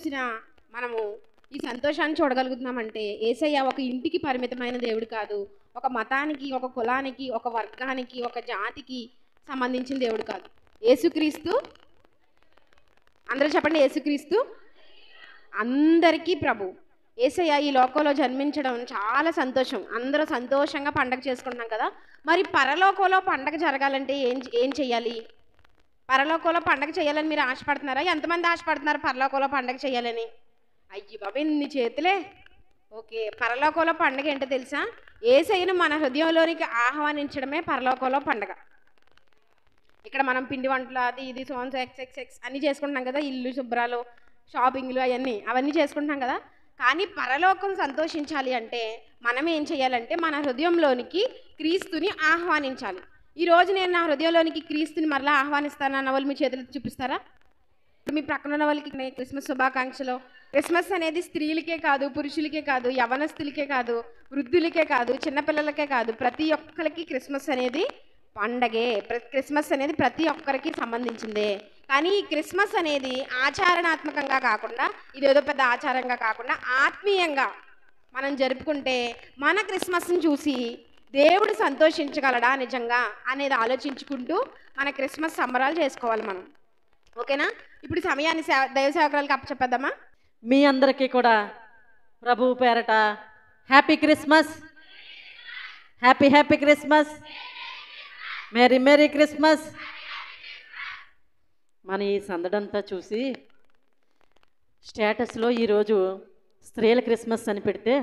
చూసినా మనము ఈ సంతోషాన్ని చూడగలుగుతున్నామంటే యేసయ్య ఒక ఇంటికి పరిమితమైన దేవుడు కాదు, ఒక మతానికి, ఒక కులానికి, ఒక వర్గానికి, ఒక జాతికి సంబంధించిన దేవుడు కాదు. యేసుక్రీస్తు, అందరూ చెప్పండి, యేసుక్రీస్తు అందరికీ ప్రభు. యేసయ్య ఈ లోకంలో జన్మించడం చాలా సంతోషం. అందరూ సంతోషంగా పండగ చేసుకుంటున్నాం కదా. మరి పరలోకంలో పండగ జరగాలంటే ఏం చెయ్యాలి? పరలోకంలో పండగ చేయాలని మీరు ఆశపడుతున్నారా? ఎంతమంది ఆశపడుతున్నారు పరలోకంలో పండగ చేయాలని? అయ్యి బాబా, ఇన్ని చేతులే. ఓకే, పరలోకంలో పండగ ఏంటో తెలుసా? యేసయ్యను మన హృదయంలోనికి ఆహ్వానించడమే పరలోకంలో పండగ. ఇక్కడ మనం పిండి వంటలు అది ఇది సోన్స్ ఎక్స్ అన్నీ చేసుకుంటున్నాం కదా, ఇల్లు శుభ్రాలు, షాపింగ్లు అవన్నీ చేసుకుంటున్నాం కదా. కానీ పరలోకం సంతోషించాలి అంటే మనం ఏం చేయాలంటే మన హృదయంలోనికి క్రీస్తుని ఆహ్వానించాలి. ఈరోజు నేను నా హృదయంలోనికి క్రీస్తుని మరలా ఆహ్వానిస్తాను అన్న వాళ్ళు మీ చేతులు చూపిస్తారా? మీ ప్రక్కన ఉన్న వాళ్ళకి క్రిస్మస్ శుభాకాంక్షలు. క్రిస్మస్ అనేది స్త్రీలకే కాదు, పురుషులకే కాదు, యవనస్తులకే కాదు, వృద్ధులకే కాదు, చిన్నపిల్లలకే కాదు, ప్రతి ఒక్కరికి క్రిస్మస్ అనేది పండగే. క్రిస్మస్ అనేది ప్రతి ఒక్కరికి సంబంధించిందే. కానీ ఈ క్రిస్మస్ అనేది ఆచరణాత్మకంగా కాకుండా, ఇదేదో పెద్ద ఆచారంగా కాకుండా ఆత్మీయంగా మనం జరుపుకుంటే మన క్రిస్మస్ని చూసి దేవుడు సంతోషించగలడా నిజంగా అనేది ఆలోచించుకుంటూ మన క్రిస్మస్ సంబరాలు చేసుకోవాలి మనం. ఓకేనా? ఇప్పుడు సమయాన్ని దైవ సేవకురాలకు అప్పచెప్పేద్దామా? మీ అందరికీ కూడా ప్రభు పేరట happy Christmas, happy Christmas, merry Christmas. మన ఈ సందడంతా చూసి స్టేటస్లో ఈరోజు స్త్రీల క్రిస్మస్ అని పెడితే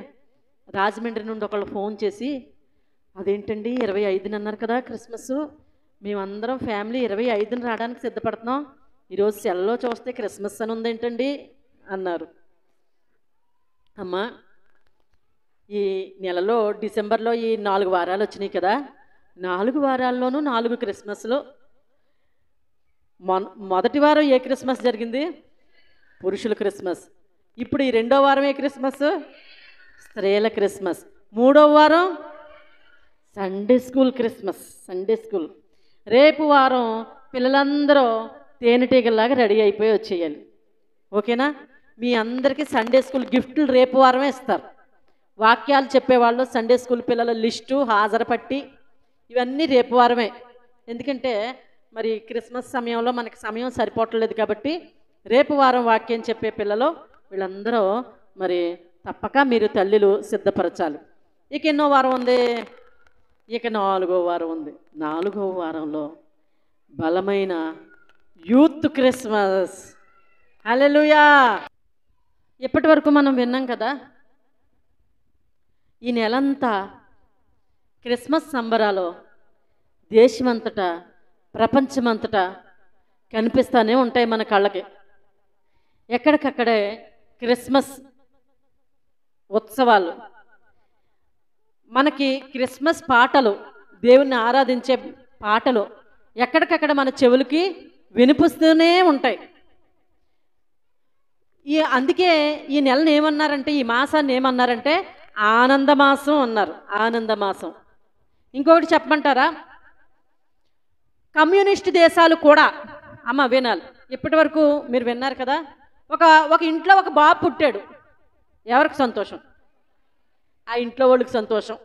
రాజమండ్రి నుండి ఒకళ్ళు ఫోన్ చేసి, అదేంటండి 25న అన్నారు కదా క్రిస్మస్, మేమందరం ఫ్యామిలీ 25న రావడానికి సిద్ధపడుతున్నాం, ఈరోజు సెల్లో చూస్తే క్రిస్మస్ అని ఉందేంటండి అన్నారు. అమ్మా, ఈ నెలలో డిసెంబర్లో ఈ 4 వారాలు వచ్చినాయి కదా, 4 వారాల్లోనూ 4 క్రిస్మస్లు. మొదటి వారం ఏ క్రిస్మస్ జరిగింది? పురుషుల క్రిస్మస్. ఇప్పుడు ఈ 2వ వారం ఏ క్రిస్మస్? స్త్రీల క్రిస్మస్. 3వ వారం Sunday school Christmas, Sunday school. రేపు వారం పిల్లలందరూ తేనెటీగల్లాగా రెడీ అయిపోయి వచ్చేయాలి. ఓకేనా? మీ అందరికీ సండే స్కూల్ గిఫ్ట్లు రేపు వారమే ఇస్తారు. వాక్యాలు చెప్పేవాళ్ళు, సండే స్కూల్ పిల్లల లిస్టు, హాజరు పట్టి ఇవన్నీ రేపు వారమే. ఎందుకంటే మరి క్రిస్మస్ సమయంలో మనకి సమయం సరిపోవట్లేదు కాబట్టి రేపు వారం వాక్యం చెప్పే పిల్లలు వీళ్ళందరూ మరి తప్పక మీరు తల్లులు సిద్ధపరచాలి. ఇక ఎన్నో వారం ఉంది? ఇక 4వ వారం ఉంది. 4వ వారంలో బలమైన యూత్ క్రిస్మస్. హల్లెలూయా! ఇప్పటి వరకు మనం విన్నాం కదా, ఈ నెలంతా క్రిస్మస్ సంబరాలు దేశమంతటా, ప్రపంచమంతటా కనిపిస్తూనే ఉంటాయి మన కళ్ళకి. ఎక్కడికక్కడే క్రిస్మస్ ఉత్సవాలు, మనకి క్రిస్మస్ పాటలు, దేవుణ్ణి ఆరాధించే పాటలు ఎక్కడికక్కడ మన చెవులకి వినిపిస్తూనే ఉంటాయి. అందుకే ఈ నెలను ఏమన్నారంటే, ఈ మాసాన్ని ఏమన్నారంటే ఆనందమాసం అన్నారు. ఆనందమాసం. ఇంకొకటి చెప్పమంటారా? కమ్యూనిస్ట్ దేశాలు కూడా, అమ్మ వినాలి, ఇప్పటి వరకు మీరు విన్నారు కదా, ఒక ఇంట్లో ఒక బాబు పుట్టాడు. ఎవరికి సంతోషం? ఆ ఇంట్లో వాళ్ళకి సంతోషం.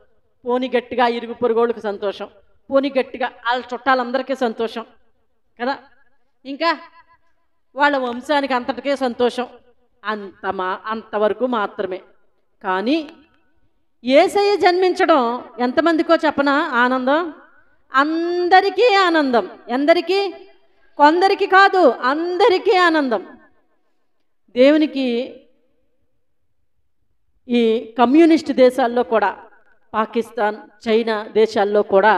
పోనీ గట్టిగా ఇరుగు పొరుగోళ్ళకి సంతోషం, పోనీ గట్టిగా వాళ్ళ చుట్టాలందరికీ సంతోషం కదా, ఇంకా వాళ్ళ వంశానికి అంతటికే సంతోషం. అంతవరకు మాత్రమే. కానీ యేసయ్య జన్మించడం ఎంతమందికో చెప్పనా ఆనందం? అందరికీ ఆనందం. ఎందరికీ? కొందరికి కాదు, అందరికీ ఆనందం. దేవునికి ఈ కమ్యూనిస్ట్ దేశాల్లో కూడా, పాకిస్తాన్, చైనా దేశాల్లో కూడా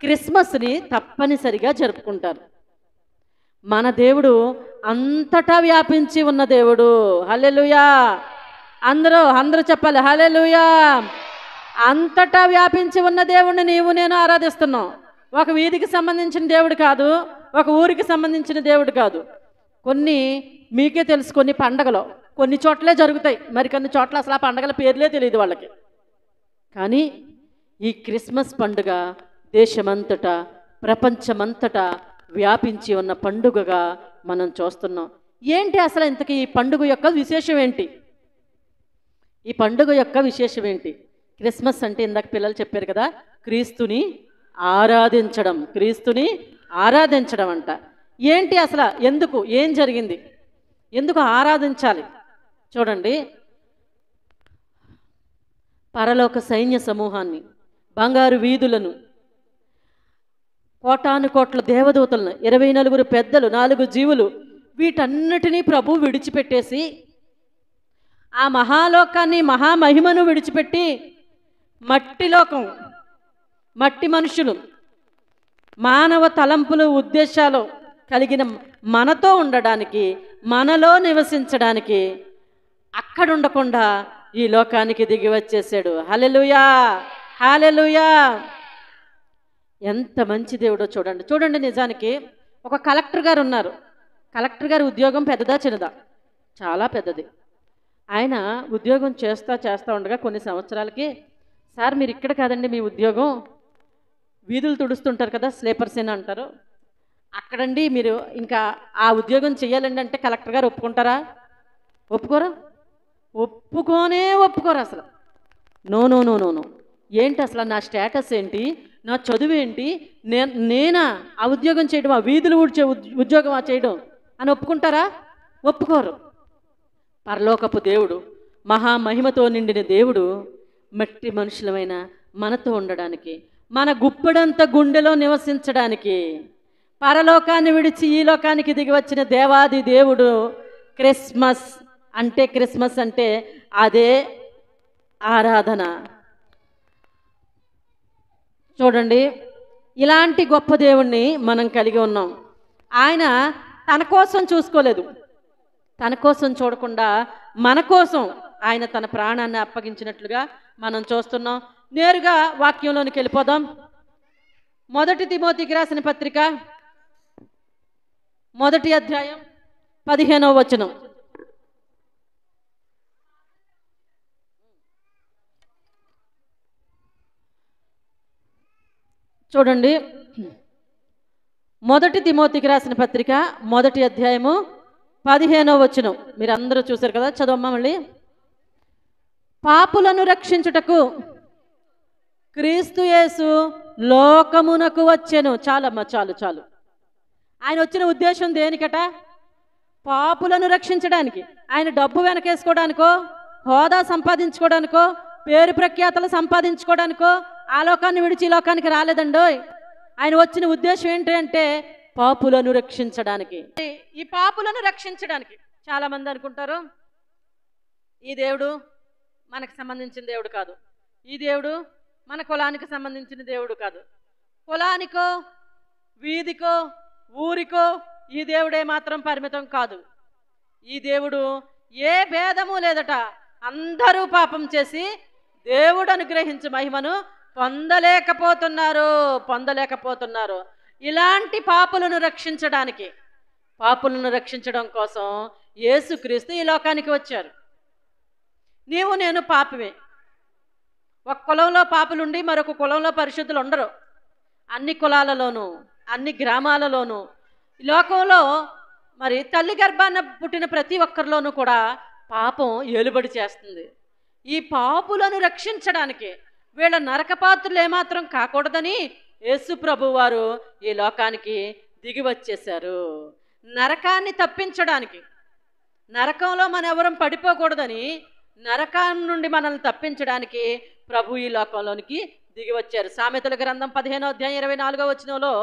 క్రిస్మస్ని తప్పనిసరిగా జరుపుకుంటారు. మన దేవుడు అంతటా వ్యాపించి ఉన్న దేవుడు. హల్లెలూయా! అందరూ చెప్పాలి హల్లెలూయా! అంతటా వ్యాపించి ఉన్న దేవుడిని నీవు నేను ఆరాధిస్తున్నాం. ఒక వీధికి సంబంధించిన దేవుడు కాదు, ఒక ఊరికి సంబంధించిన దేవుడు కాదు. కొన్ని మీకే తెలుసు, కొన్ని పండగలు కొన్ని చోట్లే జరుగుతాయి, మరికొన్ని చోట్ల అసలు ఆ పండగల పేర్లే తెలియదు వాళ్ళకి. కానీ ఈ క్రిస్మస్ పండుగ దేశమంతటా, ప్రపంచమంతటా వ్యాపించి ఉన్న పండుగగా మనం చూస్తున్నాం. ఏంటి అసలు ఇంతకీ ఈ పండుగ యొక్క విశేషం ఏంటి? ఈ పండుగ యొక్క విశేషం ఏంటి? క్రిస్మస్ అంటే ఇందాక పిల్లలు చెప్పారు కదా, క్రీస్తుని ఆరాధించడం, క్రీస్తుని ఆరాధించడం అంట. ఏంటి అసలు, ఎందుకు, ఏం జరిగింది, ఎందుకు ఆరాధించాలి? చూడండి, పరలోక సైన్య సమూహాన్ని, బంగారు వీధులను, కోటాను కోట్ల దేవదూతలను, 24 పెద్దలు, 4 జీవులు, వీటన్నిటినీ ప్రభు విడిచిపెట్టేసి ఆ మహాలోకాన్ని, మహామహిమను విడిచిపెట్టి మట్టి లోకం, మట్టి మనుషులు, మానవ తలంపులు ఉద్దేశాలు కలిగిన మనతో ఉండడానికి, మనలో నివసించడానికి అక్కడ ఉండకుండా ఈ లోకానికి దిగి వచ్చేసాడు. హల్లెలూయా, హల్లెలూయా. ఎంత మంచి దేవుడో చూడండి. చూడండి, నిజానికి ఒక కలెక్టర్ గారు ఉన్నారు. కలెక్టర్ గారి ఉద్యోగం పెద్దదా చిన్నదా? చాలా పెద్దది. ఆయన ఉద్యోగం చేస్తూ ఉండగా కొన్ని సంవత్సరాలకి, సార్ మీరు ఇక్కడ కాదండి మీ ఉద్యోగం, వీధులు తుడుస్తుంటారు కదా, స్లీపర్స్ అని అంటారు, అక్కడండి మీరు ఇంకా ఆ ఉద్యోగం చేయాలండి అంటే కలెక్టర్ గారు ఒప్పుకుంటారా? ఒప్పుకోరా? ఒప్పుకోరు అసలు. No no no no no. ఏంటి అసలు, నా స్టేటస్ ఏంటి, నా చదువు ఏంటి, నేనా ఆ ఉద్యోగం చేయడం, ఆ వీధులు ఊడ్చే ఉద్యోగం చేయడం అని ఒప్పుకుంటారా? ఒప్పుకోరు. పరలోకపు దేవుడు, మహామహిమతో నిండిన దేవుడు మట్టి మనుషులమైన మనతో ఉండడానికి, మన గుప్పెడంత గుండెలో నివసించడానికి పరలోకాన్ని విడిచి ఈ లోకానికి దిగి వచ్చిన దేవాది దేవుడు. క్రిస్మస్ అంటే అదే ఆరాధన. చూడండి, ఇలాంటి గొప్ప దేవుణ్ణి మనం కలిగి ఉన్నాం. ఆయన తన కోసం చూసుకోలేదు, తన కోసం చూడకుండా మన కోసం ఆయన తన ప్రాణాన్ని అప్పగించినట్లుగా మనం చూస్తున్నాం. నేరుగా వాక్యంలోనికి వెళ్ళిపోదాం. 1 తిమోతికి రాసిన పత్రిక 1వ అధ్యాయం 15వ వచనం. చూడండి, 1 తిమోతికి రాసిన పత్రిక 1వ అధ్యాయము 15వ వచనం. మీరు అందరూ చూశారు కదా, చదవమ్మా మళ్ళీ. పాపులను రక్షించుటకు క్రీస్తు యేసు లోకమునకు వచ్చెను. చాలమ్మా, చాలు. ఆయన వచ్చిన ఉద్దేశం దేనికట? పాపులను రక్షించడానికి. ఆయన డబ్బు వెనకేసుకోవడానికో, హోదా సంపాదించుకోవడానికో, పేరు ప్రఖ్యాతలు సంపాదించుకోవడానికో ఆ లోకాన్ని విడిచి ఈ లోకానికి రాలేదండో. ఆయన వచ్చిన ఉద్దేశం ఏంటి అంటే పాపులను రక్షించడానికి. ఈ పాపులను రక్షించడానికి చాలామంది అనుకుంటారు, ఈ దేవుడు మనకు సంబంధించిన దేవుడు కాదు, ఈ దేవుడు మన కులానికి సంబంధించిన దేవుడు కాదు, కులానికో వీధికో ఊరికో ఈ దేవుడే మాత్రం పరిమితం కాదు. ఈ దేవుడు ఏ భేదము లేదట. అందరూ పాపం చేసి దేవుడు అనుగ్రహించే మహిమను పొందలేకపోతున్నారు. ఇలాంటి పాపులను రక్షించడం కోసం యేసుక్రీస్తు ఈ లోకానికి వచ్చారు. నీవు నేను పాపమే. ఒక కులంలో పాపులుండి మరొక కులంలో పరిశుద్ధులు ఉండరు. అన్ని కులాలలోనూ, అన్ని గ్రామాలలోనూ, లోకంలో మరి తల్లి గర్భాన పుట్టిన ప్రతి ఒక్కరిలోనూ కూడా పాపం ఏలుబడి చేస్తుంది. ఈ పాపులను రక్షించడానికి, వీళ్ళ నరకపాత్రులు ఏమాత్రం కాకూడదని యేసు ప్రభు వారు ఈ లోకానికి దిగి వచ్చేశారు. నరకాన్ని తప్పించడానికి, నరకంలో మనం ఎవరం పడిపోకూడదని, నరకాన్ని నుండి మనల్ని తప్పించడానికి ప్రభు ఈ లోకంలోనికి దిగి వచ్చారు. సామెతల గ్రంథం 15వ అధ్యాయం 24వ వచనంలో,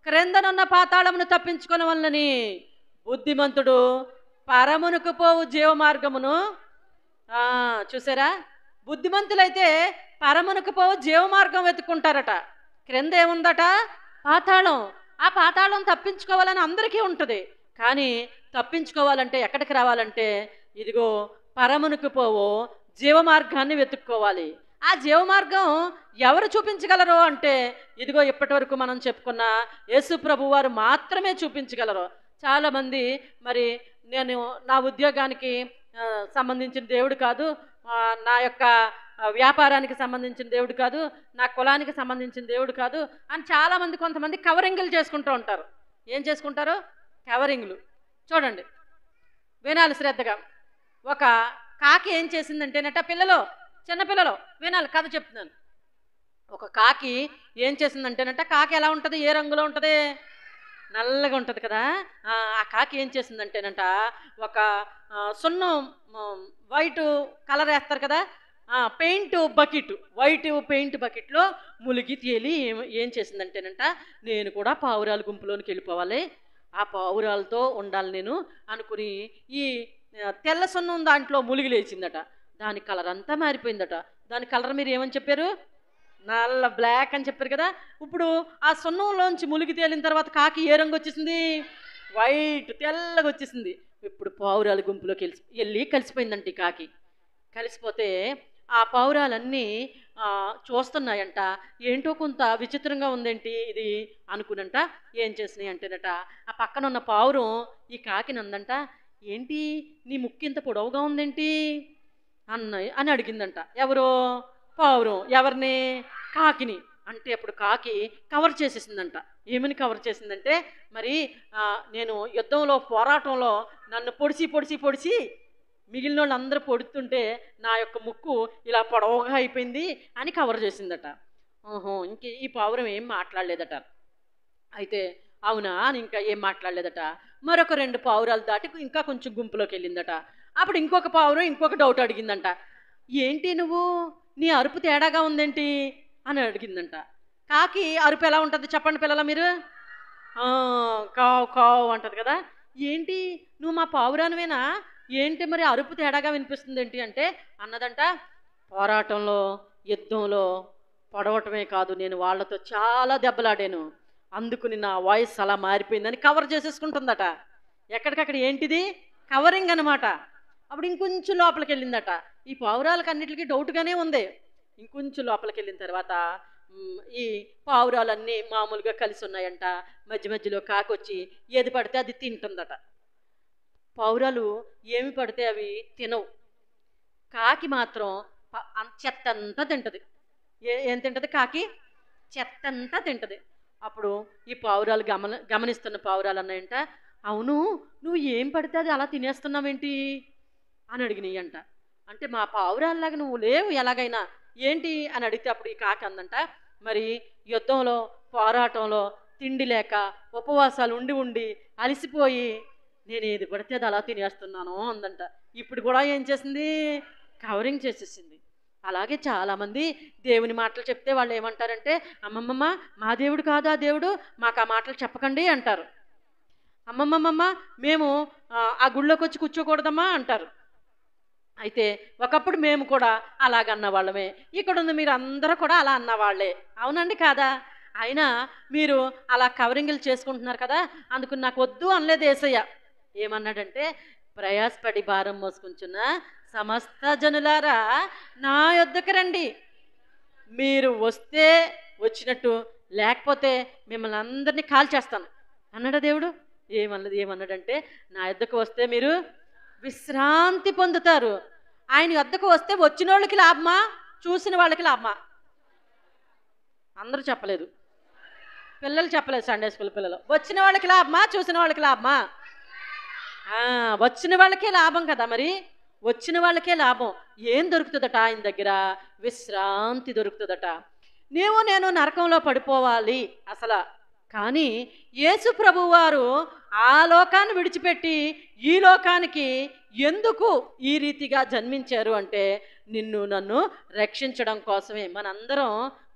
క్రిందనున్న పాతాళమును తప్పించుకునే వలనని బుద్ధిమంతుడు పరమునకు పోవు జీవ మార్గమును. చూసారా, బుద్ధిమంతులైతే పరమునకు పోవు జీవ మార్గం వెతుక్కుంటారట. క్రింద ఏముందట? పాతాళం. ఆ పాతాళం తప్పించుకోవాలని అందరికీ ఉంటుంది, కానీ తప్పించుకోవాలంటే ఎక్కడికి రావాలంటే ఇదిగో పరమునకు పోవు జీవ మార్గాన్ని వెతుక్కోవాలి. ఆ జీవ మార్గం ఎవరు చూపించగలరు అంటే ఇదిగో ఇప్పటి వరకు మనం చెప్పుకున్న యేసు ప్రభు వారు మాత్రమే చూపించగలరు. చాలామంది మరి నేను నా ఉద్యోగానికి సంబంధించిన దేవుడు కాదు, నా యొక్క వ్యాపారానికి సంబంధించిన దేవుడు కాదు, నా కులానికి సంబంధించిన దేవుడు కాదు అని చాలామంది, కొంతమంది కవరింగ్లు చేసుకుంటూ ఉంటారు. ఏం చేసుకుంటారు? కవరింగ్లు. చూడండి, వినాలి శ్రద్ధగా. ఒక కాకి ఏం చేసిందంటేనట, పిల్లలు, చిన్నపిల్లలు వినాలి, కథ చెప్తున్నాను. ఒక కాకి ఏం చేసిందంటేనట, కాకి ఎలా ఉంటుంది, ఏ రంగులో ఉంటుంది, నల్లగా ఉంటుంది కదా. ఆ కాకి ఏం చేసిందంటేనంట, ఒక సున్నం వైట్ కలర్ వేస్తారు కదా, పెయింట్ బకెట్, వైట్ పెయింట్ బకెట్లో ములిగి తేలి ఏం చేసిందంటేనంట, నేను కూడా పావురాల గుంపులోనికి వెళ్ళిపోవాలి, ఆ పావురాలతో ఉండాలి నేను అనుకుని ఈ తెల్ల సున్నం దాంట్లో ములిగి లేచిందట. దాని కలర్ అంతా మారిపోయిందట. దాని కలర్ మీరు ఏమని చెప్పారు, నల్ల బ్లాక్ అని చెప్పారు కదా. ఇప్పుడు ఆ సున్నంలోంచి ములిగి తేలిన తర్వాత కాకి ఏ రంగు వచ్చేసింది, వైట్, తెల్లగా వచ్చేసింది. ఇప్పుడు పావురాల గుంపులోకి వెళ్ళి కలిసిపోయిందంట ఈ కాకి. కలిసిపోతే ఆ పావురాలన్నీ చూస్తున్నాయంట, ఏంటో కొంత విచిత్రంగా ఉందేంటి ఇది అనుకునంట. ఏం చేసినాయి అంటేనట, ఆ పక్కన ఉన్న పావురం ఈ కాకిని అందంట, ఏంటి నీ ముక్కు ఇంత పొడవుగా ఉందేంటి అని అడిగిందంట. ఎవరో పావురం ఎవరిని, కాకిని. అంటే అప్పుడు కాకి కవర్ చేసేసిందంట. ఏమని కవర్ చేసిందంటే, మరి నేను యుద్ధంలో పోరాటంలో నన్ను పొడిచి పొడిచి పొడిచి మిగిలిన వాళ్ళు అందరూ పొడుతుంటే నా యొక్క ముక్కు ఇలా పొడవుగా అయిపోయింది అని కవర్ చేసిందట. ఓహో, ఇంక ఈ పావురం ఏం మాట్లాడలేదట. అయితే అవునా అని ఇంకా ఏం మాట్లాడలేదట. మరొక 2 పావురాలు దాటి ఇంకా కొంచెం గుంపులోకి వెళ్ళిందట. అప్పుడు ఇంకొక పావురం ఇంకొక డౌట్ అడిగిందంట, ఏంటి నువ్వు నీ అరుపు తేడాగా ఉందేంటి అని అడిగిందంట. కాకి అరుపు ఎలా ఉంటుంది చెప్పండి పిల్లల మీరు, కావు కావు అంటది కదా. ఏంటి నువ్వు మా పావురానివేనా, ఏంటి మరి అరుపు తేడాగా వినిపిస్తుంది ఏంటి అంటే అన్నదంట, పోరాటంలో యుద్ధంలో పొడవటమే కాదు, నేను వాళ్ళతో చాలా దెబ్బలాడాను, అందుకుని నా వాయిస్ అలా మారిపోయిందని కవర్ చేసేసుకుంటుందట. ఎక్కడికక్కడ ఏంటిది, కవరింగ్ అనమాట. అప్పుడు ఇంకొంచెం లోపలికి వెళ్ళిందట. ఈ పావురాలకు అన్నిటికీ డౌట్గానే ఉంది. ఇంకొంచెం లోపలికి వెళ్ళిన తర్వాత ఈ పావురాలన్నీ మామూలుగా కలిసి ఉన్నాయంట. మధ్య మధ్యలో కాకొచ్చి ఏది పడితే అది తింటుందట. పావురాలు ఏమి పడితే అవి తినవు, కాకి మాత్రం చెత్త అంతా తింటుంది. ఏం తింటుంది కాకి, చెత్త అంతా తింటుంది. అప్పుడు ఈ పావురాలు గమనిస్తున్న పావురాలు అన్నాయంట, అవును నువ్వు ఏం పడితే అది అలా తినేస్తున్నావేంటి అని అడిగినాయి అంట. అంటే మా పావురాల్లాగా నువ్వు లేవు ఎలాగైనా ఏంటి అని అడిగితే అప్పుడు ఈ కాకి అందంట, మరి యుద్ధంలో పోరాటంలో తిండి లేక ఉపవాసాలు ఉండి ఉండి అలసిపోయి నేను ఏది పడితే అది అలా తినేస్తున్నాను అందంట. ఇప్పుడు కూడా ఏం చేసింది, కవరింగ్ చేసేసింది. అలాగే చాలామంది దేవుని మాటలు చెప్తే వాళ్ళు ఏమంటారంటే, అమ్మమ్మమ్మ మా దేవుడు కాదు ఆ దేవుడు, మాకు ఆ మాటలు చెప్పకండి అంటారు. అమ్మమ్మమ్మ మేము ఆ గుళ్ళోకి వచ్చి కూర్చోకూడదమ్మా అంటారు. అయితే ఒకప్పుడు మేము కూడా అలాగన్న వాళ్ళమే. ఇక్కడ ఉంది మీరు అందరూ కూడా అలా అన్నవాళ్లే, అవునండి కాదా. అయినా మీరు అలా కవరింగ్లు చేసుకుంటున్నారు కదా, అందుకు నాకు వద్దు అనలేదు యేసయ్య. ఏమన్నాడంటే, ప్రయాసపడి భారం మోసుకుంటున్న సమస్త జనులారా నా యొద్దకు రండి, మీరు వస్తే వచ్చినట్టు లేకపోతే మిమ్మల్ని అందరినీ కాల్చేస్తాను అన్నాడా దేవుడు. ఏమన్నాడంటే, నా యొద్దకు వస్తే మీరు విశ్రాంతి పొందుతారు. ఆయన యొద్దకు వస్తే వచ్చిన వాళ్ళకి లాభమా, చూసిన వాళ్ళకి లాభమా? అందరూ చెప్పలేదు, పిల్లలు చెప్పలేదు, సండే స్కూల్ పిల్లలు. వచ్చిన వాళ్ళకి లాభమా, చూసిన వాళ్ళకి లాభమా? వచ్చిన వాళ్ళకే లాభం కదా. మరి వచ్చిన వాళ్ళకే లాభం. ఏం దొరుకుతుందట ఆయన దగ్గర, విశ్రాంతి దొరుకుతుందట. నేను నరకంలో పడిపోవాలి అసలు, కానీ యేసు ప్రభువు వారు ఆ లోకాన్ని విడిచిపెట్టి ఈ లోకానికి ఎందుకు ఈ రీతిగా జన్మించారు అంటే, నిన్ను నన్ను రక్షించడం కోసమే. మనందరం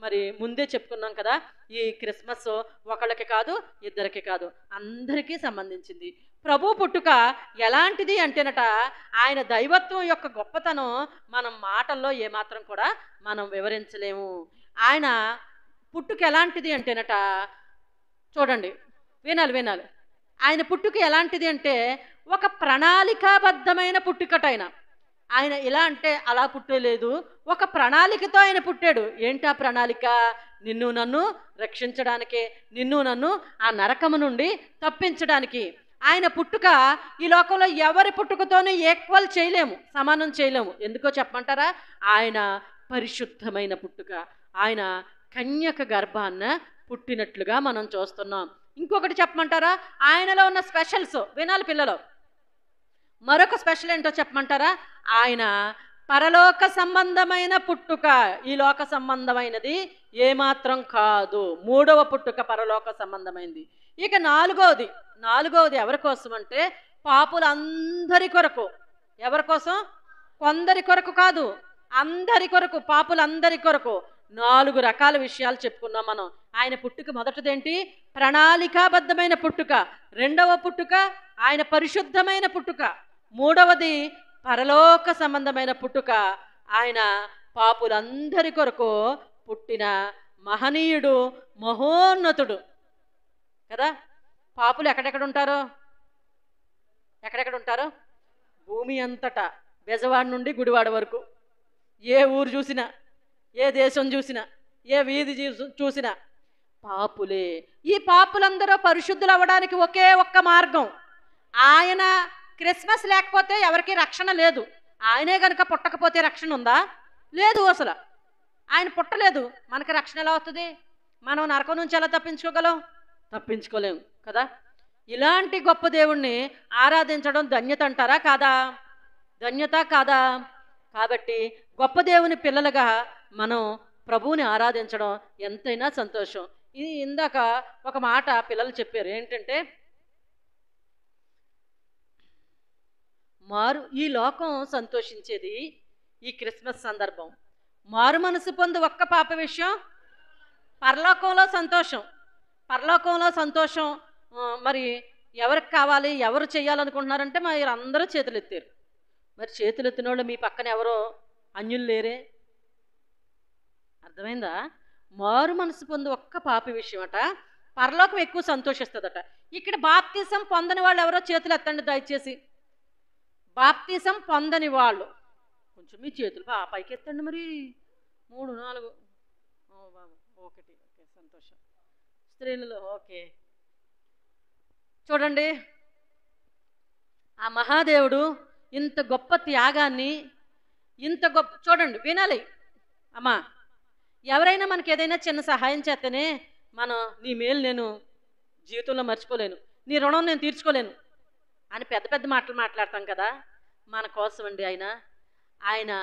మరి ముందే చెప్పుకున్నాం కదా, ఈ క్రిస్మస్ ఒకళ్ళకి కాదు ఇద్దరికి కాదు అందరికీ సంబంధించింది. ప్రభు పుట్టుక ఎలాంటిది అంటేనట, ఆయన దైవత్వం యొక్క గొప్పతనం మనం మాటల్లో ఏమాత్రం కూడా మనం వివరించలేము. ఆయన పుట్టుక ఎలాంటిది అంటేనట, చూడండి వినాలి. ఆయన పుట్టుక ఎలాంటిది అంటే, ఒక ప్రణాళికాబద్ధమైన పుట్టుకటైన ఆయన ఇలా అంటే అలా పుట్టలేదు, ఒక ప్రణాళికతో ఆయన పుట్టాడు. ఏంటా ప్రణాళిక? నిన్ను నన్ను రక్షించడానికే, నిన్ను నన్ను ఆ నరకము నుండి తప్పించడానికి. ఆయన పుట్టుక ఈ లోకంలో ఎవరి పుట్టుకతోనూ ఈక్వల్ చేయలేము, సమానం చేయలేము. ఎందుకో చెప్పమంటారా? ఆయన పరిశుద్ధమైన పుట్టుక, ఆయన కన్యక గర్భాన్న పుట్టినట్లుగా మనం చూస్తున్నాం. ఇంకొకటి చెప్పమంటారా? ఆయనలో ఉన్న స్పెషల్స్ వినాలి పిల్లలు. మరొక స్పెషల్ ఏంటో చెప్పమంటారా? ఆయన పరలోక సంబంధమైన పుట్టుక, ఈ లోక సంబంధమైనది ఏమాత్రం కాదు. మూడవ పుట్టుక పరలోక సంబంధమైనది. ఇక నాలుగవది ఎవరి కోసం అంటే పాపులందరి కొరకు. ఎవరి కోసం? కొందరి కొరకు కాదు, అందరి కొరకు, పాపులందరి కొరకు. 4 రకాల విషయాలు చెప్పుకున్నాం మనం. ఆయన పుట్టుక మొదటిదేంటి? ప్రణాళికాబద్ధమైన పుట్టుక. రెండవ పుట్టుక ఆయన పరిశుద్ధమైన పుట్టుక. మూడవది పరలోక సంబంధమైన పుట్టుక. ఆయన పాపులందరి కొరకు పుట్టిన మహనీయుడు, మహోన్నతుడు కదా. పాపులు ఎక్కడెక్కడ ఉంటారో? ఎక్కడెక్కడ ఉంటారో? భూమి అంతటా, బెజవాడ నుండి గుడివాడ వరకు. ఏ ఊరు చూసినా, ఏ దేశం చూసినా, ఏ వీధి చూసినా పాపులే. ఈ పాపులందరూ పరిశుద్ధులు అవ్వడానికి ఒకే ఒక్క మార్గం. ఆయన క్రిస్మస్ లేకపోతే ఎవరికి రక్షణ లేదు. ఆయనే కనుక పుట్టకపోతే రక్షణ ఉందా? లేదు. అసలు ఆయన పుట్టలేదు, మనకి రక్షణ ఎలా వస్తుంది? మనం నరకం నుంచి ఎలా తప్పించుకోగలం? తప్పించుకోలేము కదా. ఇలాంటి గొప్ప దేవుణ్ణి ఆరాధించడం ధన్యత అంటారా? కాదా? ధన్యత కాదా? కాబట్టి గొప్ప దేవుని పిల్లలుగా మనం ప్రభువుని ఆరాధించడం ఎంతైనా సంతోషం. ఇది ఇందాక ఒక మాట పిల్లలు చెప్పారు, ఏంటంటే ఈ లోకం సంతోషించేది ఈ క్రిస్మస్ సందర్భం. మారు మనసు పొందు ఒక్క పాప విషయం, పరలోకంలో సంతోషం. పరలోకంలో సంతోషం మరి ఎవరికి కావాలి? ఎవరు చేయాలనుకుంటున్నారంటే మరి అందరూ చేతులు ఎత్తారు. మరి చేతులు ఎత్తిన వాళ్ళు మీ పక్కన ఎవరో అన్యులు లేరే? అర్థమైందా? మారు మనసు పొందు ఒక్క పాపి విషయం అట పరలోకం ఎక్కువ సంతోషిస్తుందట. ఇక్కడ బాప్తిసం పొందని వాళ్ళు ఎవరో చేతులు ఎత్తండి దయచేసి. బాప్తిసం పొందని వాళ్ళు కొంచెం మీ చేతులు పైకి ఎత్తండి. మరి 3 4 1 ఓకే, సంతోషం. స్త్రీలలో ఓకే. చూడండి, ఆ మహాదేవుడు ఇంత గొప్ప త్యాగాన్ని, ఇంత గొప్ప చూడండి, వినాలి అమ్మా. ఎవరైనా మనకి ఏదైనా చిన్న సహాయం చేస్తేనే నీ మేలు నేను జీవితంలో మర్చిపోలేను, నీ రుణం నేను తీర్చుకోలేను అని పెద్ద పెద్ద మాటలు మాట్లాడతాం కదా. మన కోసం అండి ఆయన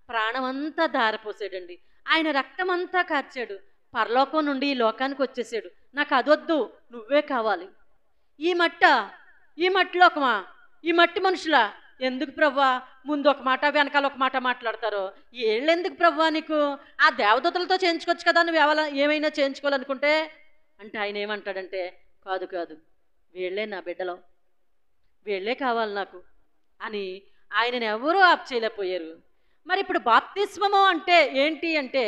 ప్రాణం అంతా ధారపోసాడండి. ఆయన రక్తం అంతా కార్చాడు. పరలోకం నుండి ఈ లోకానికి వచ్చేసాడు. నాకు అదొద్దు, నువ్వే కావాలి. ఈ మట్టిలోకమా, ఈ మట్టి మనుషులా? ఎందుకు ప్రవ్వా ముందు ఒక మాట వెనకాల ఒక మాట మాట్లాడతారో? ఏళ్ళెందుకు ప్రవ్వా నీకు? ఆ దేవదూతలతో చేయించుకోవచ్చు కదా నువ్వు ఏమైనా చేయించుకోవాలనుకుంటే. అంటే ఆయన ఏమంటాడంటే, కాదు వీళ్ళే నా బిడ్డలో, వీళ్ళే కావాలి నాకు అని ఆయనను ఎవరూ ఆప్ చేయలేకపోయారు. మరి ఇప్పుడు బాప్తిస్మము అంటే ఏంటి అంటే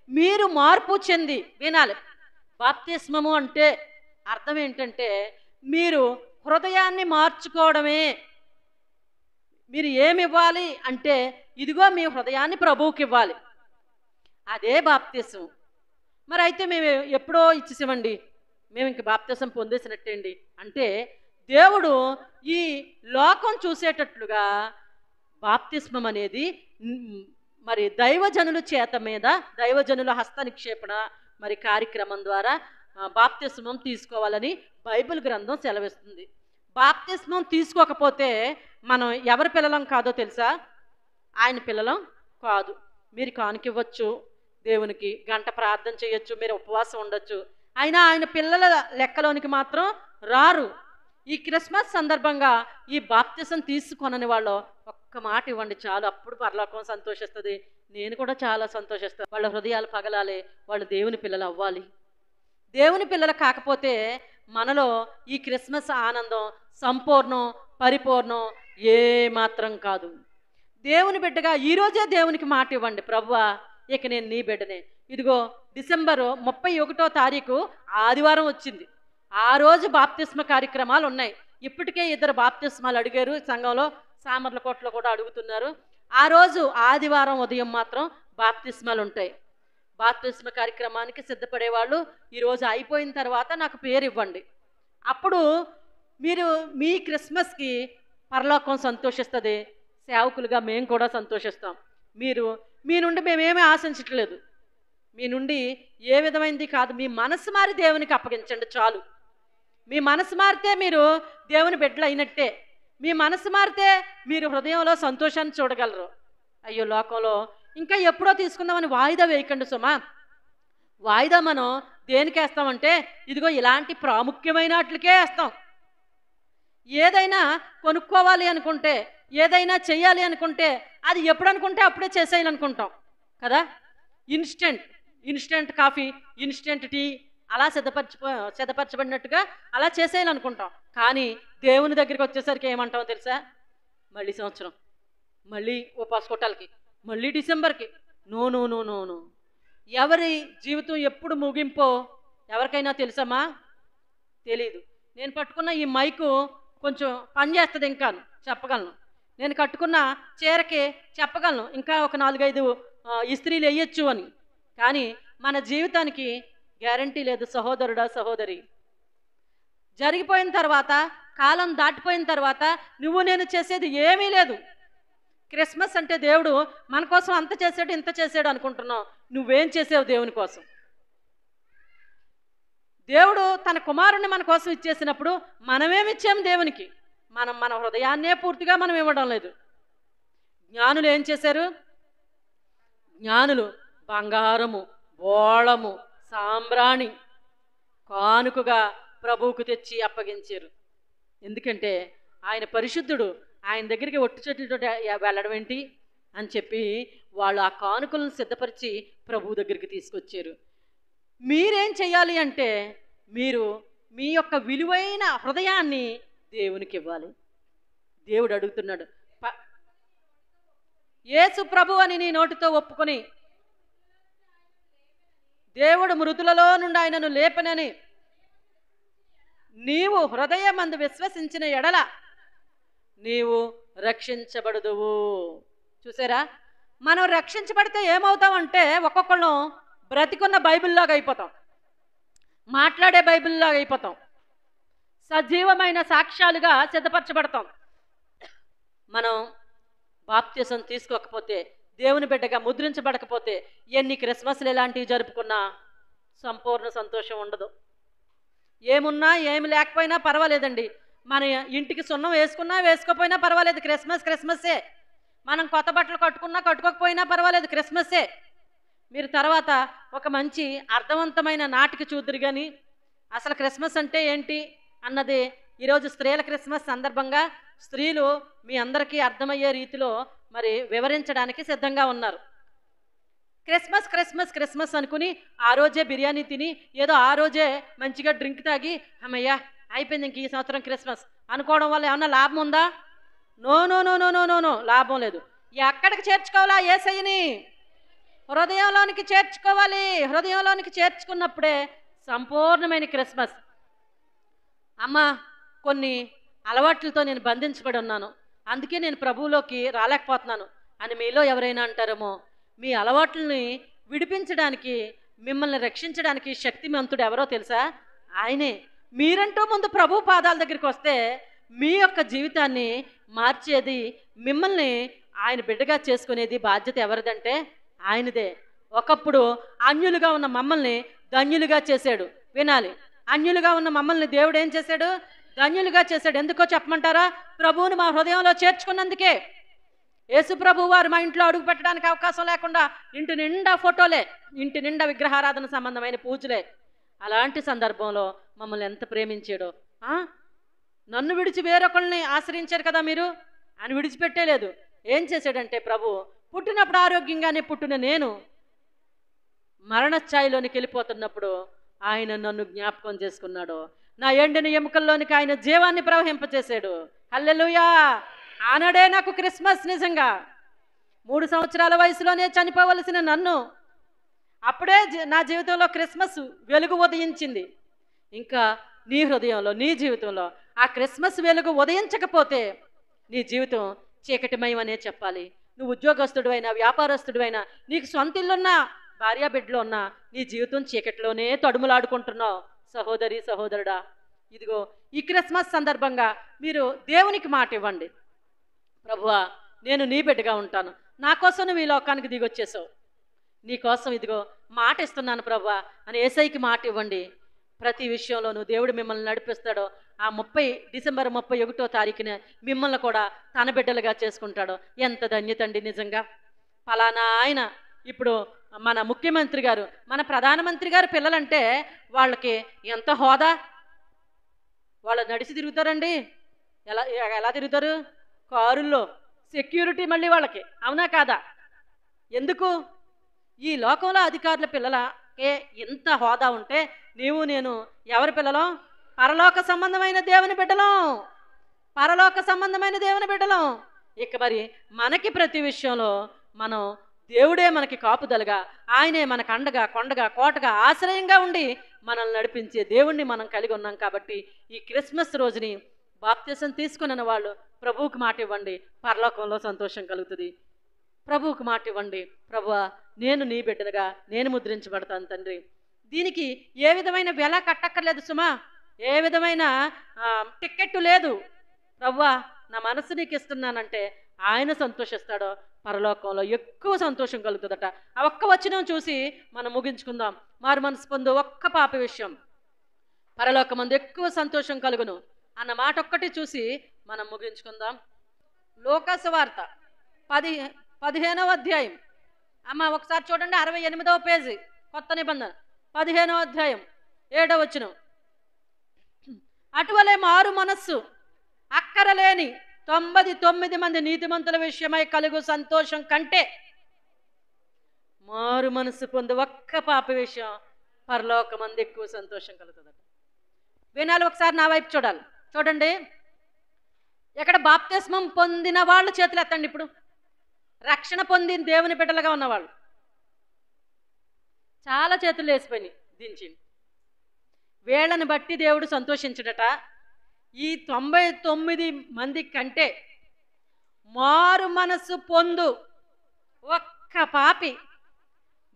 మీరు మార్పు చెంది, వినాలి. బాప్తిస్మము అంటే అర్థం ఏంటంటే మీరు హృదయాన్ని మార్చుకోవడమే. మీరు ఏమి ఇవ్వాలి అంటే ఇదిగో మీ హృదయాన్ని ప్రభువుకి ఇవ్వాలి, అదే బాప్తిస్మం. మరి అయితే మేము ఎప్పుడో ఇచ్చేసామండి, మేము ఇంక బాప్తిస్మం పొందేసినట్టేండి అంటే దేవుడు ఈ లోకం చూసేటట్లుగా బాప్తిస్మం అనేది మరి దైవజనుల చేత మీద, దైవజనుల హస్త నిక్షేపణ మరి కార్యక్రమం ద్వారా బాప్తిస్మం తీసుకోవాలని బైబిల్ గ్రంథం సెలవిస్తుంది. బాప్తిస్మం తీసుకోకపోతే మనం ఎవరి పిల్లలం కాదో తెలుసా? ఆయన పిల్లలం కాదు. మీరు కానుకివ్వచ్చు, దేవునికి గంట ప్రార్థన చేయొచ్చు, మీరు ఉపవాసం ఉండొచ్చు, అయినా ఆయన పిల్లల లెక్కలోనికి మాత్రం రారు. ఈ క్రిస్మస్ సందర్భంగా ఈ బాప్తిసం తీసుకొనని వాళ్ళు ఒక్క మాట ఇవ్వండి చాలు, అప్పుడు పరలోకం సంతోషిస్తుంది. నేను కూడా చాలా సంతోషిస్తాను. వాళ్ళ హృదయాలు పగలాలి, వాళ్ళు దేవుని పిల్లలు అవ్వాలి. దేవుని పిల్లలు కాకపోతే మనలో ఈ క్రిస్మస్ ఆనందం సంపూర్ణం, పరిపూర్ణం ఏమాత్రం కాదు. దేవుని బిడ్డగా ఈరోజే దేవునికి మాట ఇవ్వండి, ప్రభువా ఇక నేను నీ బిడ్డనే. ఇదిగో డిసెంబరు 31వ తారీఖు ఆదివారం వచ్చింది. ఆ రోజు బాప్తిస్మ కార్యక్రమాలు ఉన్నాయి. ఇప్పటికే 2 బాప్తిస్మాలు అడిగారు సంఘంలో, సామర్లకోటలో కూడా అడుగుతున్నారు. ఆ రోజు ఆదివారం ఉదయం మాత్రం బాప్తిస్మాలు ఉంటాయి. బాప్తిస్మ కార్యక్రమానికి సిద్ధపడేవాళ్ళు ఈరోజు అయిపోయిన తర్వాత నాకు పేరు ఇవ్వండి. అప్పుడు మీరు మీ క్రిస్మస్కి పరలోకం సంతోషిస్తుంది, సేవకులుగా మేము కూడా సంతోషిస్తాం. మీ నుండి మేమేమీ ఆశించట్లేదు, మీ నుండి ఏ విధమైనది కాదు. మీ మనసు మారి దేవునికి అప్పగించండి చాలు. మీ మనసు మారితే మీరు దేవుని బిడ్డలు అయినట్టే. మీ మనసు మారితే మీరు హృదయంలో సంతోషాన్ని చూడగలరు. అయ్యో లోకంలో ఇంకా ఎప్పుడో తీసుకుందామని వాయిదా వేయకండి సుమా. వాయిదా మనం దేనికి వేస్తామంటే ఇదిగో ఇలాంటి ప్రాముఖ్యమైన వాటికే వేస్తాం. ఏదైనా కొనుక్కోవాలి అనుకుంటే, ఏదైనా చెయ్యాలి అనుకుంటే అది ఎప్పుడు అనుకుంటే అప్పుడే చేసేయాలనుకుంటాం కదా. ఇన్స్టెంట్ కాఫీ, ఇన్స్టెంట్ టీ అలా సిద్ధపరచబడినట్టుగా అలా చేసేయాలనుకుంటాం. కానీ దేవుని దగ్గరికి వచ్చేసరికి ఏమంటామో తెలుసా? మళ్ళీ సంవత్సరం, మళ్ళీ ఉపాస కొట్టాలకి, మళ్ళీ డిసెంబర్కి. No no no no no. ఎవరి జీవితం ఎప్పుడు ముగింపో ఎవరికైనా తెలుసమ్మా? తెలీదు. నేను పట్టుకున్న ఈ మైకు కొంచెం పనిచేస్తుంది, ఇంకా చెప్పగలను. నేను కట్టుకున్న చీరకి చెప్పగలను ఇంకా ఒక 4-5 ఇస్త్రీలు వేయచ్చు అని. కానీ మన జీవితానికి గ్యారంటీ లేదు సహోదరుడా, సహోదరి. జరిగిపోయిన తర్వాత, కాలం దాటిపోయిన తర్వాత నువ్వు నేను చేసేది ఏమీ లేదు. క్రిస్మస్ అంటే దేవుడు మన కోసం అంత చేసాడు, ఇంత చేసాడు అనుకుంటున్నావు. నువ్వేం చేసావు దేవుని కోసం? దేవుడు తన కుమారుణ్ణి మన కోసం ఇచ్చేసినప్పుడు మనమేమిచ్చాము దేవునికి? మన హృదయాన్నే పూర్తిగా మనం ఇవ్వడం లేదు. జ్ఞానులు ఏం చేశారు? జ్ఞానులు బంగారము, బోళము, సాంబ్రాణి కానుకగా ప్రభువుకు తెచ్చి అప్పగించారు. ఎందుకంటే ఆయన పరిశుద్ధుడు, ఆయన దగ్గరికి ఒట్టు చెట్లతో వెళ్ళడం ఏంటి అని చెప్పి వాళ్ళు ఆ కానుకలను సిద్ధపరిచి ప్రభువు దగ్గరికి తీసుకొచ్చారు. మీరేం చేయాలి అంటే మీరు మీ యొక్క విలువైన హృదయాన్ని దేవునికి ఇవ్వాలి. దేవుడు అడుగుతున్నాడు, యేసు ప్రభు అని నీ నోటితో ఒప్పుకొని, దేవుడు మృతులలో నుండి ఆయనను లేపనని నీవు హృదయమందు విశ్వసించిన ఎడల నీవు రక్షించబడుదువు. చూసారా, మనం రక్షించబడితే ఏమవుతామంటే ఒక్కొక్కళ్ళం బ్రతికున్న బైబిల్లాగా అయిపోతాం, మాట్లాడే బైబిల్లాగా అయిపోతాం, సజీవమైన సాక్ష్యాలుగా సిద్ధపరచబడతాం. మనం బాప్తిసం తీసుకోకపోతే, దేవుని బిడ్డగా ముద్రించబడకపోతే ఎన్ని క్రిస్మస్లు ఎలాంటివి జరుపుకున్నా సంపూర్ణ సంతోషం ఉండదు. ఏమున్నా ఏమి లేకపోయినా పర్వాలేదండి. మన ఇంటికి సున్నం వేసుకున్నా వేసుకోపోయినా పర్వాలేదు, క్రిస్మస్సే. మనం కొత్త బట్టలు కట్టుకున్నా కట్టుకోకపోయినా పర్వాలేదు, క్రిస్మస్సే. మీరు తర్వాత ఒక మంచి అర్థవంతమైన నాటిక చూద్దరు. కానీ అసలు క్రిస్మస్ అంటే ఏంటి అన్నది ఈరోజు స్త్రీల క్రిస్మస్ సందర్భంగా స్త్రీలు మీ అందరికీ అర్థమయ్యే రీతిలో మరి వివరించడానికి సిద్ధంగా ఉన్నారు. క్రిస్మస్ క్రిస్మస్ క్రిస్మస్ అనుకుని ఆ రోజే బిర్యానీ తిని ఏదో ఆ రోజే మంచిగా డ్రింక్ తాగి అమ్మయ్యా అయిపోయింది ఇంక ఈ సంవత్సరం క్రిస్మస్ అనుకోవడం వల్ల ఏమన్నా లాభం ఉందా? No no no no no no no, లాభం లేదు. ఎక్కడికి చేర్చుకోవాలా? యేసయ్యని హృదయంలోనికి చేర్చుకోవాలి. హృదయంలోనికి చేర్చుకున్నప్పుడే సంపూర్ణమైన క్రిస్మస్. అమ్మ, కొన్ని అలవాట్లతో నేను బంధించబడి ఉన్నాను, అందుకే నేను ప్రభువులోకి రాలేకపోతున్నాను అని మీలో ఎవరైనా అంటారేమో. మీ అలవాట్లని విడిపించడానికి, మిమ్మల్ని రక్షించడానికి శక్తిమంతుడు ఎవరో తెలుసా? ఆయనే. మీరంటూ ముందు ప్రభు పాదాల దగ్గరికి వస్తే మీ యొక్క జీవితాన్ని మార్చేది, మిమ్మల్ని ఆయన బిడ్డగా చేసుకునేది బాధ్యత ఎవరిదంటే ఆయనదే. ఒకప్పుడు అన్యులుగా ఉన్న మమ్మల్ని ధన్యులుగా చేశాడు. వినాలి, అన్యులుగా ఉన్న మమ్మల్ని దేవుడు ఏం చేశాడు? ధన్యులుగా చేశాడు. ఎందుకో చెప్పమంటారా? ప్రభువుని మా హృదయంలో చేర్చుకున్నందుకే. యేసు ప్రభు వారు మా ఇంట్లో అడుగు పెట్టడానికి అవకాశం లేకుండా ఇంటి నిండా ఫోటోలే, ఇంటి నిండా విగ్రహారాధన సంబంధమైన పూజలే. అలాంటి సందర్భంలో మమ్మల్ని ఎంత ప్రేమించాడో. నన్ను విడిచి వేరొకళ్ళని ఆశ్రయించారు కదా మీరు అని విడిచిపెట్టేలేదు. ఏం చేశాడంటే ప్రభు, పుట్టినప్పుడు ఆరోగ్యంగానే పుట్టిన నేను మరణఛాయలోనికి వెళ్ళిపోతున్నప్పుడు ఆయన నన్ను జ్ఞాపకం చేసుకున్నాడు. నా ఎండిన ఎముకల్లోనికి ఆయన జీవాన్ని ప్రవహింపచేశాడు. హల్లెలూయా! ఆనాడే నాకు క్రిస్మస్. నిజంగా 3 సంవత్సరాల వయసులోనే చనిపోవలసిన నన్ను అప్పుడే నా జీవితంలో క్రిస్మస్ వెలుగు ఉదయించింది. ఇంకా నీ హృదయంలో, నీ జీవితంలో ఆ క్రిస్మస్ వెలుగు ఉదయించకపోతే నీ జీవితం చీకటిమయమనే చెప్పాలి. నువ్వు ఉద్యోగస్తుడు అయినా, వ్యాపారస్తుడు అయినా, నీకు సొంత ఇల్లున్నా, భార్యా బిడ్డలు ఉన్నా, నీ జీవితం చీకటిలోనే తడుములాడుకుంటున్నావు. సహోదరి, సహోదరుడా, ఇదిగో ఈ క్రిస్మస్ సందర్భంగా మీరు దేవునికి మాట ఇవ్వండి. ప్రభువా, నేను నీ బిడ్డగా ఉంటాను, నా కోసం నువ్వు ఈ లోకానికి దిగొచ్చేసావు, నీ కోసం ఇదిగో మాట ఇస్తున్నాను ప్రభువా అని యేసయ్యకి మాట ఇవ్వండి. ప్రతి విషయంలోనూ దేవుడు మిమ్మల్ని నడిపిస్తాడో ఆ డిసెంబర్ 31వ తారీఖున మిమ్మల్ని కూడా తన బిడ్డలుగా చేసుకుంటాడో ఎంత ధన్యత అండి నిజంగా. ఫలానా ఆయన ఇప్పుడు మన ముఖ్యమంత్రి గారు, మన ప్రధానమంత్రి గారు పిల్లలంటే వాళ్ళకి ఎంత హోదా. వాళ్ళు నడిచి తిరుగుతారండి. ఎలా ఎలా తిరుగుతారు? కారుల్లో, సెక్యూరిటీ మళ్ళీ వాళ్ళకి, అవునా కాదా? ఎందుకు? ఈ లోకంలో అధికారుల పిల్లలకే ఎంత హోదా ఉంటే నీవు నేను ఎవరి పిల్లలం? పరలోక సంబంధమైన దేవుని బిడ్డలం, పరలోక సంబంధమైన దేవుని బిడ్డలం. ఇక మరి మనకి ప్రతి విషయంలో మనం దేవుడే మనకి కాపుదలుగా, ఆయనే మనకు అండగా, కొండగా, కోటగా, ఆశ్రయంగా ఉండి మనల్ని నడిపించే దేవుణ్ణి మనం కలిగి ఉన్నాం. కాబట్టి ఈ క్రిస్మస్ రోజుని బాప్తిసం తీసుకున్న వాళ్ళు ప్రభువుకి మాట ఇవ్వండి, పరలోకంలో సంతోషం కలుగుతుంది. ప్రభువుకి మాట ఇవ్వండి, ప్రభువా నేను నీ బిడ్డగా నేను ముద్రించబడతాను తండ్రి. దీనికి ఏ విధమైన వెల కట్టక్కర్లేదు సుమా, ఏ విధమైన టిక్కెట్టు లేదు. ప్రభువా నా మనసు నీకు ఇస్తున్నానంటే ఆయన సంతోషిస్తాడో, పరలోకంలో ఎక్కువ సంతోషం కలుగుతుందట. ఆ ఒక్క వచనం చూసి మనం ముగించుకుందాం. మారు మనసు పొందు ఒక్క పాప విషయం పరలోకమందు ఎక్కువ సంతోషం కలుగును అన్న మాట ఒక్కటి చూసి మనం ముగించుకుందాం. లోకాసు వార్త 15వ అధ్యాయం. అమ్మ ఒకసారి చూడండి, 68వ పేజీ, కొత్త నిబంధన 15వ అధ్యాయం 7వ వచనం. అటువలే మారు మనస్సు అక్కరలేని 99 మంది నీతిమంతుల విషయమై కలుగు సంతోషం కంటే మారు మనసు పొందు ఒక్క పాప విషయం పరలోకమందు ఎక్కువ సంతోషం కలుగుతుందట. వినాలి, ఒకసారి నా వైపు చూడాలి. చూడండి, ఎక్కడ బాప్తిస్మం పొందిన వాళ్ళు చేతులు ఎత్తండి. ఇప్పుడు రక్షణ పొందిన దేవుని బిడ్డలుగా ఉన్నవాళ్ళు చాలా చేతులు వేసిపోయినాయి దించి. వేళ్ళని బట్టి దేవుడు సంతోషించడట. ఈ 99 మంది కంటే మారు మనసు పొందు ఒక్క పాపి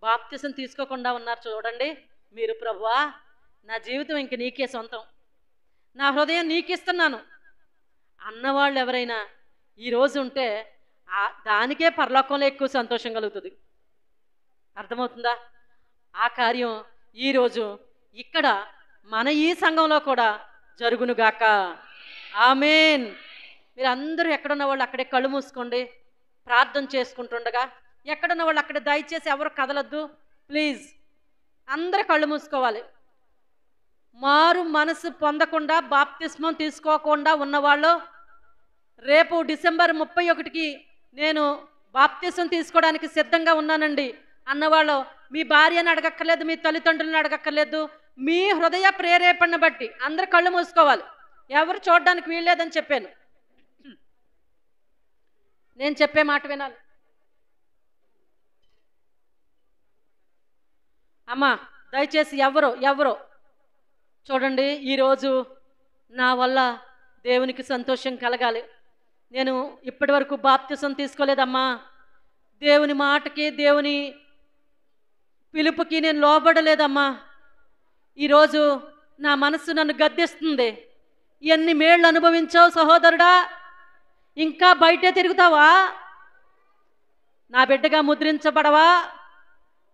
బాప్తిసం తీసుకోకుండా ఉన్నారు. చూడండి మీరు, ప్రభువా నా జీవితం ఇంక నీకే సొంతం, నా హృదయం నీకిస్తున్నాను అన్నవాళ్ళు ఎవరైనా ఈరోజు ఉంటే దానికే పరలోకంలో ఎక్కువ సంతోషం కలుగుతుంది. అర్థమవుతుందా? ఆ కార్యం ఈరోజు ఇక్కడ మన ఈ సంఘంలో కూడా జరుగునుగాక. ఆమేన్. మీరు అందరూ ఎక్కడున్న వాళ్ళు అక్కడే కళ్ళు మూసుకోండి, ప్రార్థన చేసుకుంటుండగా. ఎక్కడున్న వాళ్ళు అక్కడే దయచేసి ఎవరు కదలొద్దు ప్లీజ్. అందరూ కళ్ళు మూసుకోవాలి. మారు మనసు పొందకుండా బాప్తిస్మం తీసుకోకుండా ఉన్నవాళ్ళు, రేపు డిసెంబర్ 31కి నేను బాప్తిసం తీసుకోవడానికి సిద్ధంగా ఉన్నానండి అన్నవాళ్ళు, మీ భార్యను అడగక్కర్లేదు, మీ తల్లిదండ్రులను అడగక్కర్లేదు, మీ హృదయ ప్రేరేపణ బట్టి అందరు కళ్ళు మూసుకోవాలి. ఎవరు చూడడానికి వీల్లేదని చెప్పాను. నేను చెప్పే మాట వినాలి. అమ్మా దయచేసి ఎవరో చూడండి, ఈరోజు నా వల్ల దేవునికి సంతోషం కలగాలి. నేను ఇప్పటి వరకు బాప్తిసం తీసుకోలేదమ్మా, దేవుని మాటకి దేవుని పిలుపుకి నేను లోబడలేదమ్మా, ఈరోజు నా మనసు నన్ను గద్దిస్తుంది. ఎన్ని మేళ్ళు అనుభవించావు సహోదరుడా, ఇంకా బయటే తిరుగుతావా, నా బిడ్డగా ముద్రించబడవా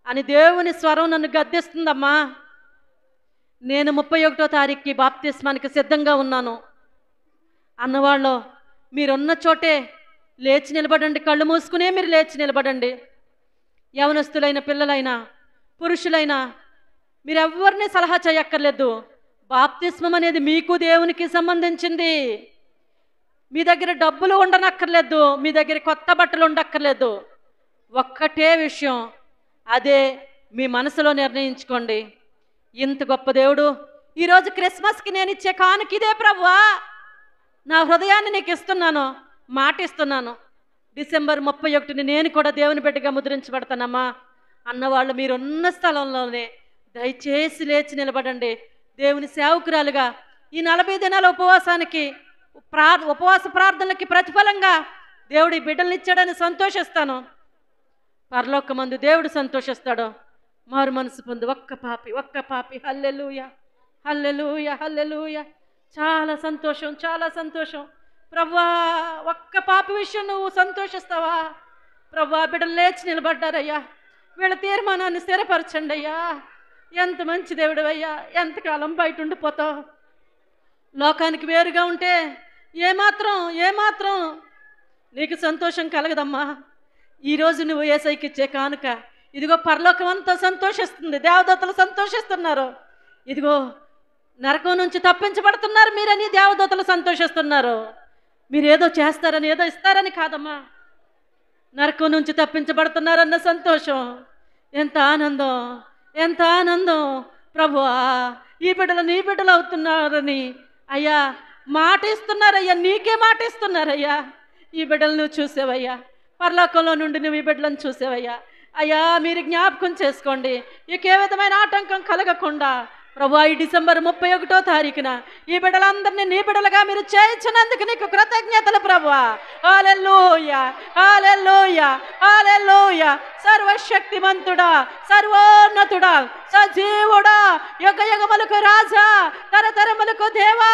అని దేవుని స్వరం నన్ను గద్దిస్తుందమ్మా. నేను 31వ తారీఖుకి బాప్తిస్మానికి సిద్ధంగా ఉన్నాను అన్నవాళ్ళు మీరున్న చోటే లేచి నిలబడండి. కళ్ళు మూసుకునే మీరు లేచి నిలబడండి. యవనస్తులైన పిల్లలైనా పురుషులైనా మీరెవ్వరిని సలహా చేయక్కర్లేదు. బాప్తిస్మం అనేది మీకు దేవునికి సంబంధించింది. మీ దగ్గర డబ్బులు ఉండనక్కర్లేదు, మీ దగ్గర కొత్త బట్టలు ఉండక్కర్లేదు. ఒక్కటే విషయం, అదే మీ మనసులో నిర్ణయించుకోండి. ఇంత గొప్ప దేవుడు ఈరోజు క్రిస్మస్కి నేను ఇచ్చే కానుక ఇదే ప్రభువా, నా హృదయాన్ని నీకు ఇస్తున్నాను, మాట ఇస్తున్నాను. డిసెంబర్ 31ని నేను కూడా దేవుని బిడ్డగా ముద్రించబడతానమ్మా అన్నవాళ్ళు మీరున్న స్థలంలోనే దయచేసి లేచి నిలబడండి. దేవుని సేవకురాలుగా ఈ 40 దినాల ఉపవాసానికి ఉపవాస ప్రార్థనలకి ప్రతిఫలంగా దేవుడు ఈ బిడ్డల్ని ఇచ్చాడని సంతోషిస్తాను. పరలోకమందు దేవుడు సంతోషిస్తాడు. మారు మనసు పొందు ఒక్క పాపి. హల్లెలూయా హల్లెలూయా హల్లెలూయా. చాలా సంతోషం, చాలా సంతోషం. ప్రభువా ఒక్క పాపి విషయం నువ్వు సంతోషిస్తావా? ప్రభువా బిడ్డలు లేచి నిలబడ్డారయ్యా, వీళ్ళ తీర్మానాన్ని స్థిరపరచండి అయ్యా. ఎంత మంచి దేవుడవయ్యా, ఎంతకాలం బయట ఉండిపోతావు. లోకానికి వేరుగా ఉంటే ఏమాత్రం నీకు సంతోషం కలగదమ్మా. ఈరోజు నువ్వు యేసయ్యకి ఇచ్చే కానుక ఇదిగో పరలోకం అంతా సంతోషిస్తుంది, దేవదూతలు సంతోషిస్తున్నారు. ఇదిగో నరకం నుంచి తప్పించబడుతున్నారు మీరని దేవదూతలు సంతోషిస్తున్నారు. మీరేదో చేస్తారని ఏదో ఇస్తారని కాదమ్మా, నరకం నుంచి తప్పించబడుతున్నారన్న సంతోషం. ఎంత ఆనందం ప్రభువా. ఈ బిడ్డలు నీ బిడ్డలు అవుతున్నారని అయ్యా మాట ఇస్తున్నారయ్యా, నీకే మాట ఇస్తున్నారయ్యా. ఈ బిడ్డలు నువ్వు చూసావయ్యా, పరలోకంలో నుండి నువ్వు ఈ బిడ్డలను చూసావయ్యా. అయ్యా మీరు జ్ఞాపకం చేసుకోండి, ఇక ఏ విధమైన ఆటంకం కలగకుండా ప్రభు ఈ డిసెంబర్ 31వ తారీఖున ఈ బిడ్డలందరినీ నీ బిడ్డలుగా మీరు చేయించినందుకు నీకు కృతజ్ఞతలు ప్రభువా. హల్లెలూయా, హల్లెలూయా, హల్లెలూయా. సర్వశక్తిమంతుడా, సర్వోన్నతుడా, సజీవుడా, యుగయుగములకు రాజా, తరతరములకు దేవా,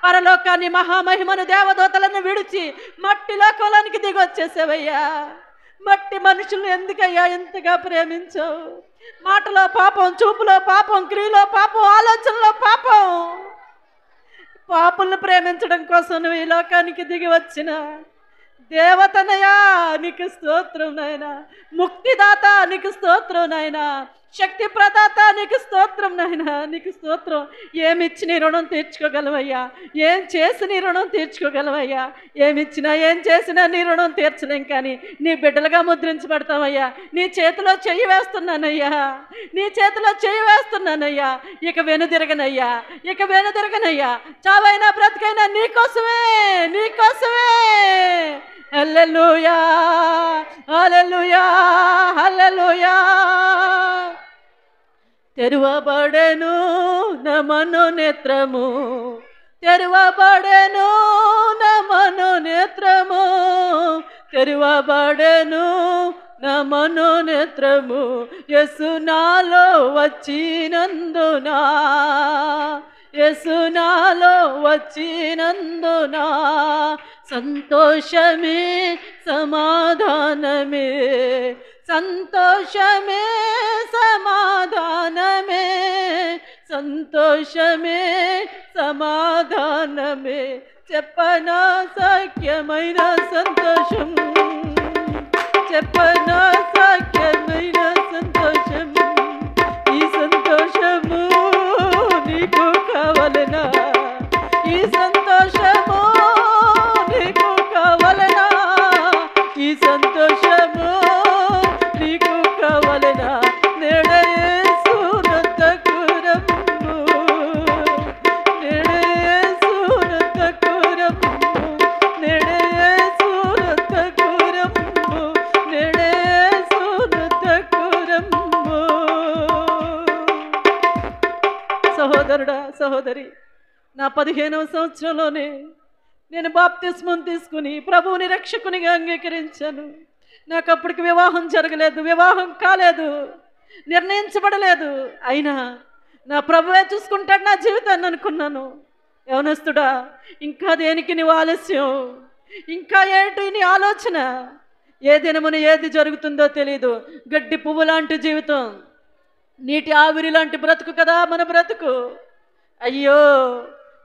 పరలోకాన్ని మహామహిమను దేవదూతలను విడిచి మట్టి లోకంలోనికి దిగొచ్చేసావయ్యా. మట్టి మనుషులు ఎందుకయ్యా ఎంతగా ప్రేమించావు? మాటలో పాపం, చూపులో పాపం, క్రియలో పాపం, ఆలోచనలో పాపం. పాపులను ప్రేమించడం కోసం నువ్వు ఈ లోకానికి దిగి వచ్చిన దేవతనయా నీకు స్తోత్రం నాయనా. ముక్తిదాత నీకు స్తోత్రం నాయనా. శక్తి ప్రదాత నీకు స్తోత్రం నాయనా, నీకు స్తోత్రం. ఏమిచ్చి నీ రుణం తీర్చుకోగలవయ్యా, ఏం చేసి నీ రుణం తీర్చుకోగలవయ్యా. ఏమిచ్చినా ఏం చేసినా నీ రుణం తీర్చలేం, కానీ నీ బిడ్డలుగా ముద్రించబడతామయ్యా. నీ చేతిలో చెయ్యి వేస్తున్నానయ్యా, నీ చేతిలో చెయ్యి వేస్తున్నానయ్యా. ఇక వెనుదిరగనయ్యా, ఇక వెనుదిరగనయ్యా. చావైనా బ్రతికైనా నీకోసమే, నీకోసమే. హల్లెలూయా, హల్లెలూయా, హల్లెలూయా. తెరువబడెను నా మనోనేత్రము, తెరువబడెను నా మనోనేత్రము, తెరువబడెను నా మనోనేత్రము. యేసు నాలో వచ్చినందునా, యేసు నాలో వచ్చినందునా సంతోషమే సమాధానమే, సంతోషమే సమాధానమే, సంతోషమే సమాధానమే. చెప్పనా సాఖ్యమైన సంతోషం, చెప్పనా సాఖ్యమైన సంతోషం. ఈ సంతోషము నీకు కావలనా, ఈ సంతోషము నీకు కావలనా, ఈ సంతోషము నీకు కావలనా. నెడయేసునంతకురము, నెడయేసునంతకురము, నెడయేసునంతకురము, నెడయేసునంతకురము. సహోదరుడా, సహోదరి, నా 15వ సంవత్సరంలోనే నేను బాప్తిస్మం తీసుకుని ప్రభువుని రక్షకునిగా అంగీకరించాను. నాకు అప్పటికి వివాహం జరగలేదు, వివాహం కాలేదు, నిర్ణయించబడలేదు. అయినా నా ప్రభువే చూసుకుంటాడు నా జీవితాన్ని అనుకున్నాను. యవనస్తుడా, ఇంకా దేనికి నీవు ఆలస్యం? ఇంకా ఏంటి నీ ఆలోచన? ఏ దినమున ఏది జరుగుతుందో తెలియదు. గడ్డి పువ్వు లాంటి జీవితం, నీటి ఆవిరి లాంటి బ్రతుకు కదా మన బ్రతుకు. అయ్యో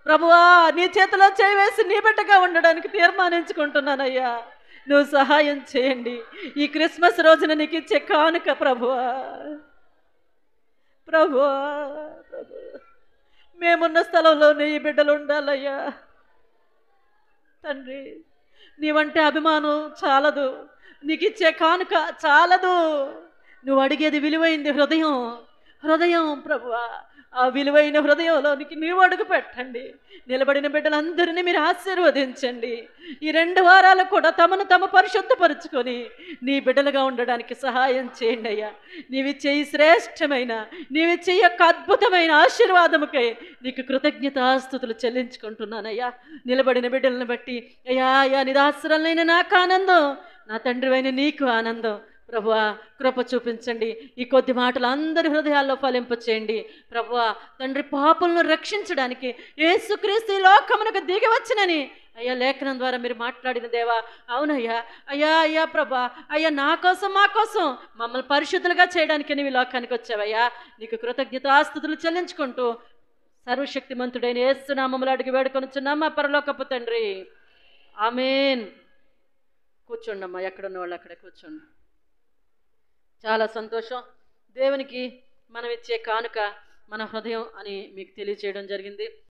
ప్రభువా, నీ చేతిలో చేయి వేసి నీ బిడ్డగా ఉండడానికి తీర్మానించుకుంటున్నానయ్యా. నువ్వు సహాయం చేయండి. ఈ క్రిస్మస్ రోజున నీకు ఇచ్చే కానుక ప్రభువా, ప్రభువా, మేమున్న స్థలంలోనే ఈ బిడ్డలు ఉండాలయ్యా. తండ్రి, నీవంటే అభిమానం చాలదు, నీకు ఇచ్చే కానుక చాలదు. నువ్వు అడిగేది విలువైంది హృదయం, హృదయం ప్రభువా. ఆ విలువైన హృదయంలోనికి నీవు అడుగు పెట్టండి. నిలబడిన బిడ్డలందరినీ మీరు ఆశీర్వదించండి. ఈ 2 వారాలు కూడా తమను తాము పరిశుద్ధపరుచుకొని నీ బిడ్డలుగా ఉండడానికి సహాయం చేయండి అయ్యా. నీవిచ్చే ఈ శ్రేష్టమైన, నీవిచ్చే ఈ యొక్క అద్భుతమైన ఆశీర్వాదముకై నీకు కృతజ్ఞతాస్తుతులు చెల్లించుకుంటున్నానయ్యా. నిలబడిన బిడ్డలను బట్టి అయ్యా, అయ్యా నిదాసరలైన నాకు ఆనందం, నా తండ్రివైన నీకు ఆనందం. ప్రభువా, కృప చూపించండి. ఈ కొద్ది మాటలు అందరి హృదయాల్లో ఫలింపచేయండి. ప్రభువా తండ్రి, పాపులను రక్షించడానికి యేసుక్రీస్తు ఈ లోకమునకు దిగి వచ్చినని అయ్యా లేఖనం ద్వారా మీరు మాట్లాడిన దేవా, అవునయ్యా, అయ్యా అయ్యా ప్రభా, అయ్యా నా కోసం మా కోసం మమ్మల్ని పరిశుద్ధులుగా చేయడానికి నీవు ఈ లోకానికి వచ్చావయ్యా. నీకు కృతజ్ఞతాస్తుతులు చెల్లించుకుంటూ సర్వశక్తిమంతుడైన యేసు నామములో అడిగి వేడుకొనుచున్నాం మా పరలోకపు తండ్రి. ఆమేన్. కూర్చోండమ్మా, ఎక్కడున్న వాళ్ళు అక్కడే కూర్చోండి. చాలా సంతోషం. దేవునికి మనం ఇచ్చే కానుక మన హృదయం అని మీకు తెలియచేయడం జరిగింది.